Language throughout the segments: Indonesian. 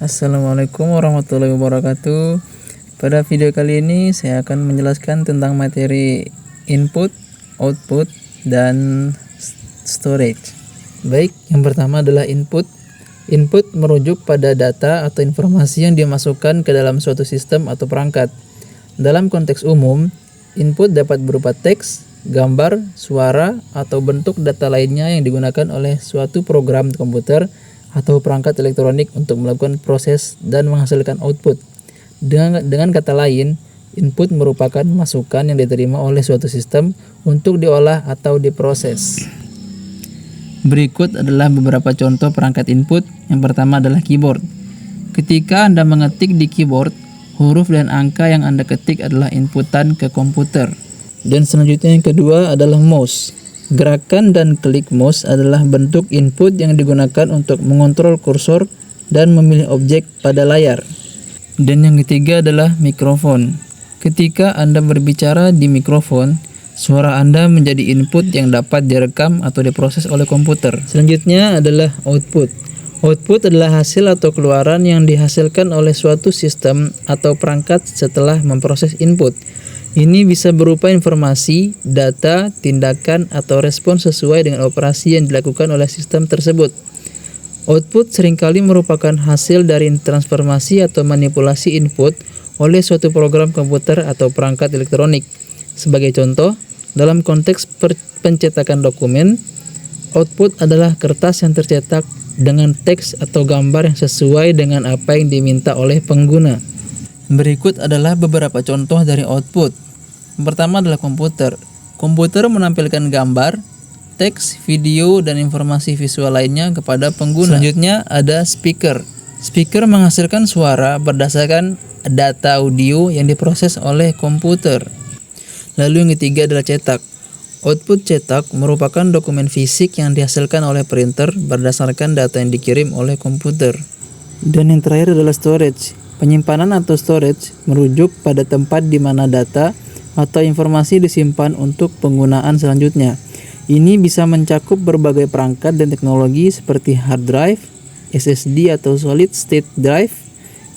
Assalamualaikum warahmatullahi wabarakatuh. Pada video kali ini saya akan menjelaskan tentang materi input, output, dan storage. Baik, yang pertama adalah input. Input merujuk pada data atau informasi yang dimasukkan ke dalam suatu sistem atau perangkat. Dalam konteks umum, input dapat berupa teks, gambar, suara, atau bentuk data lainnya yang digunakan oleh suatu program komputer atau perangkat elektronik untuk melakukan proses dan menghasilkan output. Dengan kata lain, input merupakan masukan yang diterima oleh suatu sistem untuk diolah atau diproses. Berikut adalah beberapa contoh perangkat input. Yang pertama adalah keyboard. Ketika Anda mengetik di keyboard, huruf dan angka yang Anda ketik adalah inputan ke komputer. Dan selanjutnya yang kedua adalah mouse. Gerakan dan klik mouse adalah bentuk input yang digunakan untuk mengontrol kursor dan memilih objek pada layar. Dan yang ketiga adalah mikrofon. Ketika Anda berbicara di mikrofon, suara Anda menjadi input yang dapat direkam atau diproses oleh komputer. Selanjutnya adalah output. Output adalah hasil atau keluaran yang dihasilkan oleh suatu sistem atau perangkat setelah memproses input. Ini bisa berupa informasi, data, tindakan, atau respon sesuai dengan operasi yang dilakukan oleh sistem tersebut. Output seringkali merupakan hasil dari transformasi atau manipulasi input oleh suatu program komputer atau perangkat elektronik. Sebagai contoh, dalam konteks pencetakan dokumen, output adalah kertas yang tercetak dengan teks atau gambar yang sesuai dengan apa yang diminta oleh pengguna. Berikut adalah beberapa contoh dari output. Yang pertama adalah komputer. Komputer menampilkan gambar, teks, video, dan informasi visual lainnya kepada pengguna. Selanjutnya ada speaker. Speaker menghasilkan suara berdasarkan data audio yang diproses oleh komputer. Lalu yang ketiga adalah cetak. Output cetak merupakan dokumen fisik yang dihasilkan oleh printer berdasarkan data yang dikirim oleh komputer. Dan yang terakhir adalah storage. Penyimpanan atau storage merujuk pada tempat di mana data atau informasi disimpan untuk penggunaan selanjutnya. Ini bisa mencakup berbagai perangkat dan teknologi seperti hard drive, SSD atau solid state drive,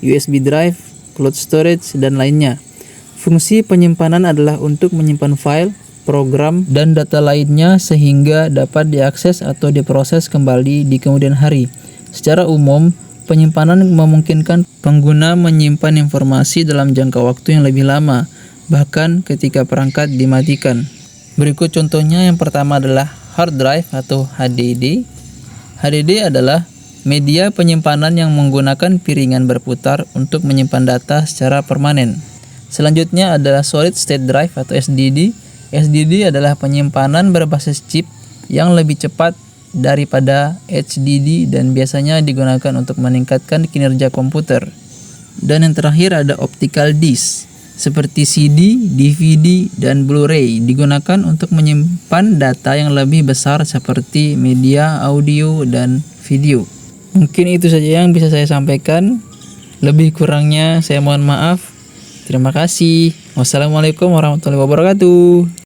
USB drive, cloud storage, dan lainnya. Fungsi penyimpanan adalah untuk menyimpan file, program, dan data lainnya sehingga dapat diakses atau diproses kembali di kemudian hari. Secara umum, penyimpanan memungkinkan pengguna menyimpan informasi dalam jangka waktu yang lebih lama, bahkan ketika perangkat dimatikan. Berikut contohnya. Yang pertama adalah hard drive atau HDD. HDD adalah media penyimpanan yang menggunakan piringan berputar untuk menyimpan data secara permanen. Selanjutnya adalah solid state drive atau SSD. SSD adalah penyimpanan berbasis chip yang lebih cepat daripada HDD dan biasanya digunakan untuk meningkatkan kinerja komputer. Dan yang terakhir ada optical disk. Seperti CD, DVD, dan Blu-ray digunakan untuk menyimpan data yang lebih besar seperti media, audio, dan video. Mungkin itu saja yang bisa saya sampaikan. Lebih kurangnya saya mohon maaf. Terima kasih. Wassalamualaikum warahmatullahi wabarakatuh.